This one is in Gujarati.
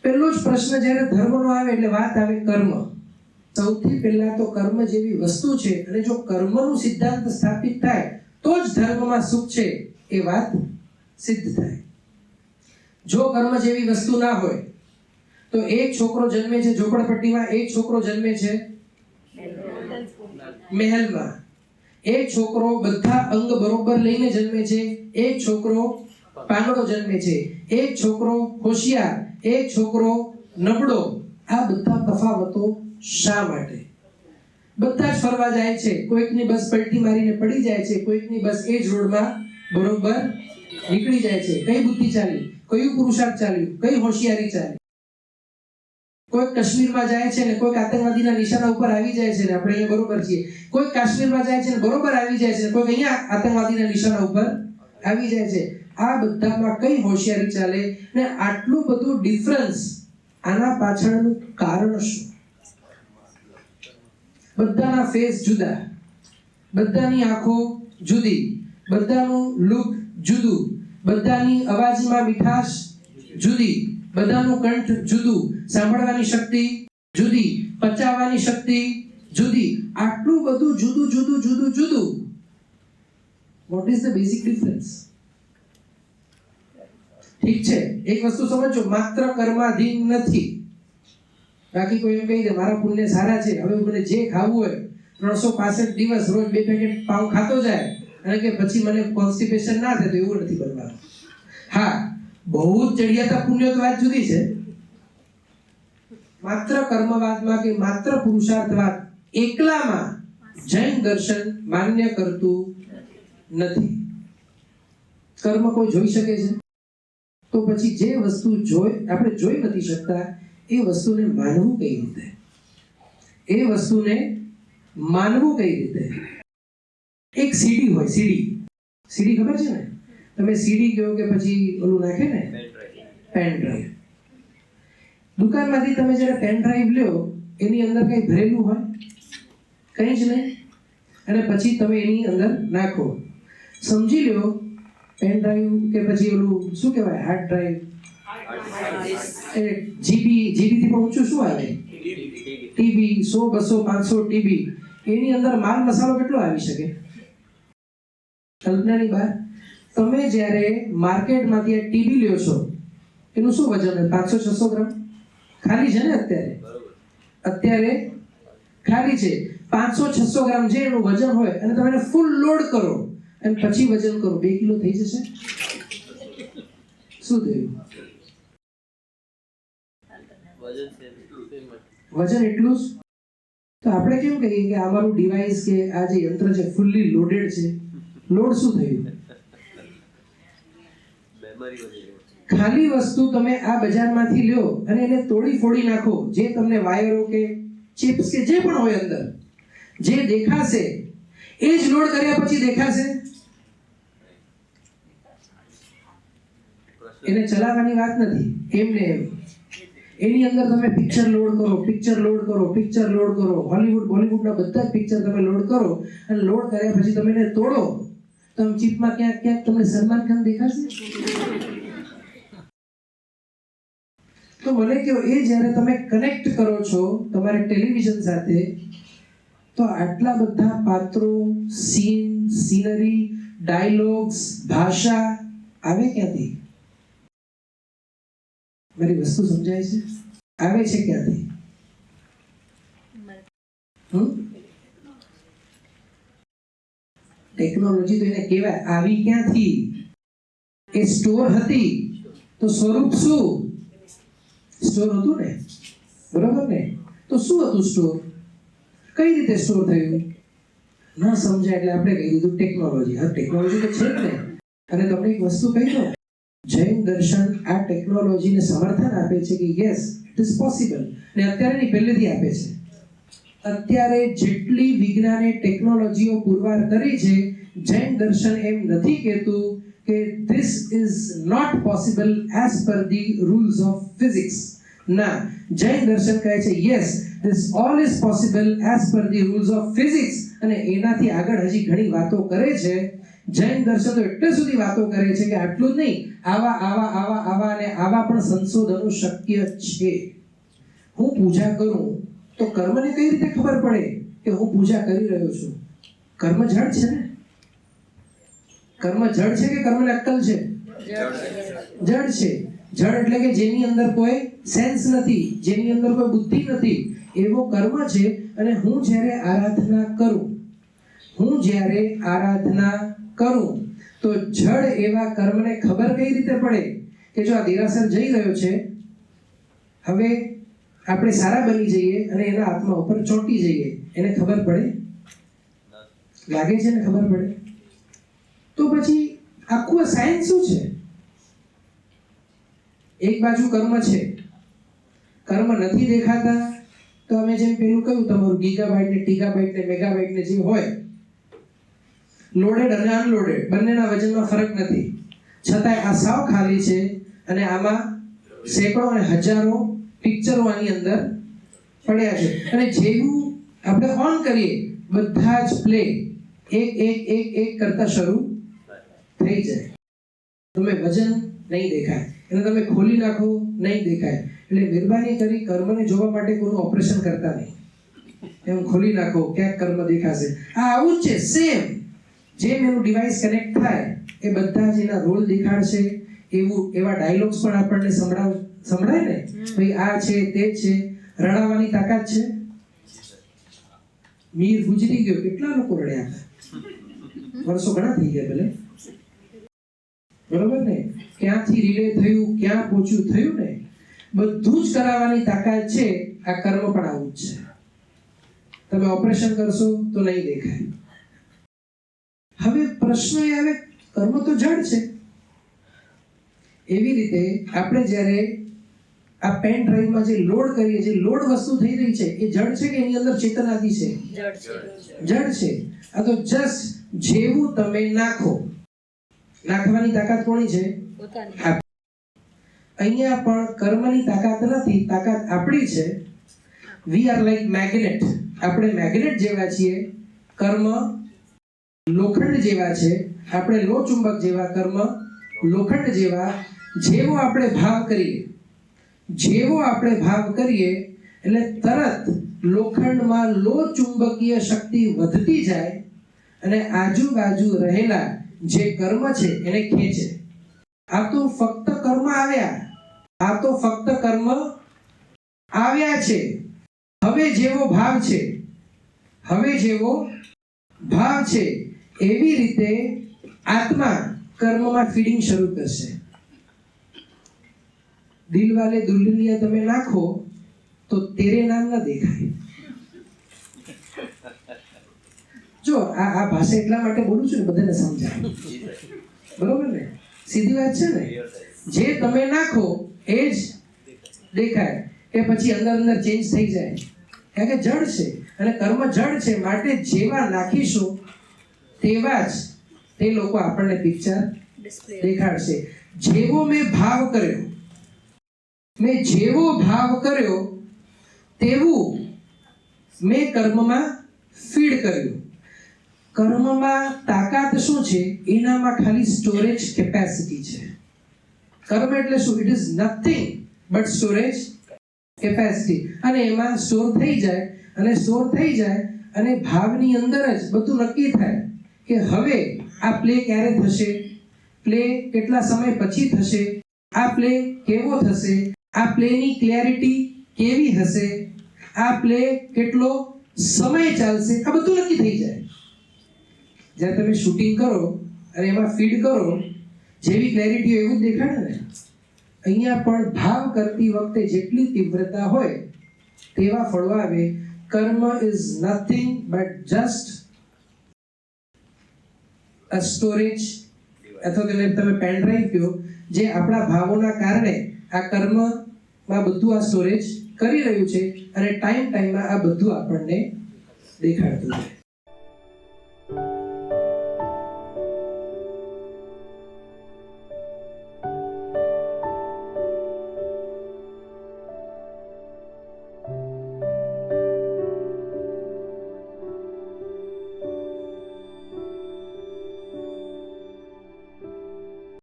પહેલો જ પ્રશ્ન જ્યારે ધર્મનો આવે એટલે વાત આવે કર્મ. સૌથી પહેલા તો કર્મ જેવી વસ્તુ છે, અને જો કર્મનું સિદ્ધાંત સ્થાપિત થાય તો જ ધર્મમાં સુખ છે એ વાત સિદ્ધ થાય. જો કર્મ જેવી વસ્તુ ના હોય તો એક છોકરો જન્મે છે ઝોપડપટ્ટીમાં, એક છોકરો જન્મે છે મહેલમાં, એક છોકરો બધા અંગ બરોબર લઈને જન્મે છે, એક છોકરો પાંગડો જન્મે છે, એક છોકરો હોશિયાર, એક છોકરો નબળો. આ બધા તફાવતો શા માટે? બધા જ ફરવા જાય છે, કોઈકની બસ પલટી મારીને પડી જાય છે, કોઈકની બસ એ જ રોડમાં બરોબર નીકળી જાય છે. કઈ બુદ્ધિ ચાલી, કયું પુરુષાર્થ ચાલ્યું, કઈ હોશિયારી ચાલી? કોઈ કાશ્મીરમાં જાય છે ને કોઈ આતંકવાદીના નિશાના ઉપર આવી જાય છે ને આપણે અહીંયા બરોબર છીએ, કોઈ કાશ્મીરમાં જાય છે ને બરોબર આવી જાય છે, કોઈ અહીંયા આતંકવાદીના નિશાના ઉપર આવી જાય છે. આ બધામાં કઈ હોશિયારી ચાલે ને આટલું બધું ડિફરન્સ? આના પાછળનું કારણ શું? બધાના ફેસ જુદા, બધાની આંખો જુદી, બધાનું લુક જુદું, બધાની અવાજમાં મીઠાશ જુદી, બધાનું કંઠ જુદું, સાંભળવાની શક્તિ જુદી, પચાવવાની શક્તિ જુદી. આટલું બધું જુદું જુદું જુદું જુદું. What is the basic difference? ઠીક છે, એક વસ્તુ સમજો, માત્ર કર્માધીન નથી. બાકી કોઈ એમ કહી દે મારા પુણ્ય સારા છે, હવે મને જે ખાવું હોય 365 દિવસ રોજ 2 પેકેટ પાવ ખાતો જાય અને કે પછી મને કોન્સ્ટિપેશન ના થાય, તો એવું નથી બનવાનું. હા, બહુ ચડિયાતા પુણ્ય તો વાત જુદી છે. માત્ર કર્મવાદમાં કે માત્ર પુરુષાર્થવાદ એકલામાં જૈન દર્શન માન્ય કરતું નથી. કર્મ કોઈ જોઈ શકે છે, તો પછી જે વસ્તુ આપણે જોઈ નથી શકતા એ વસ્તુને માનવું કઈ રીતે? એ વસ્તુને માનવું કઈ રીતે? એક સીડી હોય, સીડી ખબર છે ને? તમે સીડી કહો કે પછી ઓલું નાખે ને પેન ડ્રાઈવ. દુકાનમાંથી તમે જ્યારે પેન ડ્રાઈવ લ્યો એની અંદર કઈ ભરેલું હોય? કંઈ જ નહીં. અને પછી તમે એની અંદર નાખો. સમજી લો પેન ડ્રાઈવ કે પછી ઓલું શું કહેવાય હાર્ડ ડ્રાઈવ, જીબી થી પણ ઊંચું શું આવે? ટીબી. 100 200 500 ટીબી. એની અંદર માલ મસાલો કેટલો આવી શકે? કલ્પનાની બહાર. તમે જ્યારે માર્કેટમાંથી આ ટીબી લ્યો છો એનું શું વજન હોય? 500 600 ગ્રામ ખાલી છે ને? અત્યારે ખાલી છે 500 600 ગ્રામ જે એનું વજન હોય, અને તમે એને ફૂલ લોડ કરો અને પછી વજન કરો, 2 કિલો થઈ જશે. શું થયું? વજન એટલું જ. તો આપણે કેમ કહીએ કે અમારું ડિવાઇસ કે આ જે યંત્ર છે ફૂલ્લી લોડેડ છે? લોડ શું થયું? ખાલી વસ્તુ તમે આ બજારમાંથી લ્યો અને એને તોડી ફોડી નાખો, જે તમને વાયરો કે ચિપ્સ કે જે પણ હોય અંદર જે દેખાશે એ જ લોડ કર્યા પછી દેખાશે? એને ચલાવવાની વાત નથી, એમને એમ. એની અંદર તમે પિક્ચર લોડ કરો, હોલીવુડ બોલીવુડના બધા જ પિક્ચર તમે લોડ કરો અને લોડ કર્યા પછી તમે એને તોડો તો ચિપમાં ક્યાંક તમને સલમાન ખાન દેખાશે? તો મને કહો, એ જ્યારે તમે કનેક્ટ કરો છો તમારે ટેલિવિઝન સાથે, તો આટલા બધા પાત્રો, સીન, સીનરી, ડાયલોગ્સ, ભાષા આવે ક્યાંથી? મારી વસ્તુ સમજાય છે? આવે છે ક્યાંથી? ટેકનોલોજી તો એને કહેવાય. આવી ક્યાંથી? એ સ્ટોર હતી તો સ્વરૂપ શું? સ્ટોર હતું ને, બરોબર ને? તો શું હતું સ્ટોર? કઈ રીતે સ્ટોર થયું? ના સમજાય એટલે આપણે કહી દીધું ટેકનોલોજી. હા, ટેકનોલોજી તો છે જ ને. અને તમને એક વસ્તુ કહી દો, જૈન દર્શન આ ટેકનોલોજીને સમર્થન આપે છે કે યસ ઇટ ઇઝ પોસિબલ. ને અત્યારે નહીં, પહેલેથી આપે છે. અત્યારે જેટલી વિજ્ઞાને ટેકનોલોજીઓ પુરવાર કરી છે, જૈન દર્શન એમ નથી કહેતું કે this is not possible as per the rules of physics. ના, જૈન દર્શન કહે છે yes this all is possible as per the rules of physics. અને એનાથી આગળ હજી ઘણી વાતો કરે છે. જૈન દર્શન તો એટલે સુધી વાતો કરે છે કે આટલું જ નહીં, આવા અને આવા પણ સંશોધનો શક્ય છે. હું પૂજા કરું તો કર્મને કઈ રીતે ખબર પડે કે હું પૂજા કરી રહ્યો છું? કર્મ જડ છે ને? કર્મ જડ છે કે કર્મને અક્કલ છે? જડ છે. જડ એટલે કે જેની અંદર કોઈ સેન્સ નથી, જેની અંદર કોઈ બુદ્ધિ નથી, એવો કર્મ છે. અને હું જ્યારે આરાધના કરું તો જડ એવા કર્મને ખબર કઈ રીતે પડે કે જો આ દેરાસર જઈ રહ્યો છે, હવે આપણે સારા બની જઈએ અને એના આત્મા ઉપર ચોંટી જઈએ, એને ખબર પડે? લાગે છે ને ખબર પડે? તો પછી આખું સાયન્સ શું છે? એક બાજુ કર્મ છે, કર્મ નથી દેખાતા તો અમે જેમ પેલું કહ્યું, તમારું ગીગાબાઇટ ને ટીગાબાઇટ ને મેગાબાઇટ ને જે હોય, લોડેડ અને અનલોડેડ બંનેના વજનમાં ફરક નથી, છતાંય આ સાવ ખાલી છે અને આમાં સેંકડો અને હજારો પિક્ચરો આની અંદર પડ્યા છે. અને જેવું આપણે ઓન કરીએ બધા જ પ્લે એક કરતા શરૂ થઈ જાય. તમે વજન નહીં દેખાય, એને તમે ખોલી નાખો નહીં દેખાય. એટલે મહેરબાની કરી કર્મને જોવા માટે કોઈનું ઓપરેશન કરતા નહીં. એમ ખોલી નાખો, ક્યાંક કર્મ દેખાશે. આ આવું જ છે, સેમ. જેમ એનું ડિવાઇસ કનેક્ટ થાય એ બધા જ એના રોલ દેખાડશે. એવા ડાયલોગ્સ પણ આપણને સંભળાય ને, ભાઈ આ છે તે છે. રડાવવાની તાકાત છે. મીર ગુજરી ગયો, કેટલા લોકો રડ્યા હતા, વર્ષો ઘણા થઈ ગયા ભલે, બરોબર ને? ક્યાંથી રિલે થયું, ક્યાં પહોંચ્યું થયું ને, બધું જ કરાવવાની તાકાત છે. આ કર્મ પણ આવું જ છે. તમે ઓપરેશન કરશો તો નહીં દેખાય. હવે પ્રશ્ન એ આવે, કર્મ તો જડ છે. એવી રીતે આપણે જ્યારે આ પેન ડ્રાઈવમાં જે લોડ કરીએ, જે લોડ વસ્તુ થઈ રહી છે, એ જડ છે કે એની અંદર ચેતનાથી છે? જડ છે. આ તો જસ્ટ જેવું તમે નાખો, નાખવાની તાકાત કોની છે? અહીંયા પણ કર્મની તાકાત નથી, તાકાત આપણી છે. We are like magnet. આપણે મેગ્નેટ જેવા છીએ, કર્મ લોખંડ જેવા છે. આપણે લો ચુંબક જેવા, કર્મ લોખંડ જેવા. જેવો આપણે ભાવ કરીએ એટલે તરત લોખંડમાં લો ચુંબકીય શક્તિ વધતી જાય અને આજુબાજુ રહેલા જે કર્મ છે એને ખેંચે. આ તો ફક્ત કર્મ આવ્યા છે. હવે જેવો ભાવ છે એવી રીતે આત્મા કર્મમાં ફીડિંગ શરૂ કરશે. દિલ વાલે દુલ્હનિયા તમે નાખો તો તેરે નામ ના દેખાય. જો આ ભાષા એટલા માટે બોલું છું ને બધાને સમજાય, બરોબર ને? સીધી વાત છે ને? જે તમે નાખો એ જ દેખાય કે પછી અંદર ચેન્જ થઈ જાય, કારણ કે જડ છે અને કર્મ જડ છે. માટે જેવા નાખીશું તેવા જ તે લોકો આપણને પિક્ચર દેખાડશે. જેવો મેં ભાવ કર્યો તેવું મેં કર્મમાં ફીડ કર્યું. કર્મમાં તાકાત શું છે? એનામાં ખાલી સ્ટોરેજ કેપેસિટી છે. કર્મ એટલે શું? It is nothing but storage capacity. અને એમાં સ્ટોર થઈ જાય અને ભાવની અંદર જ બધું નક્કી થાય કે હવે આ પ્લે ક્યારે થશે, પ્લે કેટલા સમય પછી થશે, આ પ્લે કેવો થશે, આ પ્લેની ક્લેરિટી કેવી હશે, આ પ્લે કેટલો સમય ચાલશે, આ બધું નક્કી થઈ જાય. જ્યારે તમે શૂટિંગ કરો અને એમાં ફીડ કરો, જેવી ક્લેરિટી હોય એવું જ દેખાડે ને. અહીંયા પણ ભાવ કરતી વખતે જેટલી તીવ્રતા હોય તેવા ફળો આવે. કર્મ is nothing but just a storage, અથવા તમે પેન ડ્રાઈવ કહો, જે આપણા ભાવોના કારણે આ કર્મમાં બધું આ સ્ટોરેજ કરી રહ્યું છે અને ટાઈમમાં આ બધું આપણને દેખાડતું છે.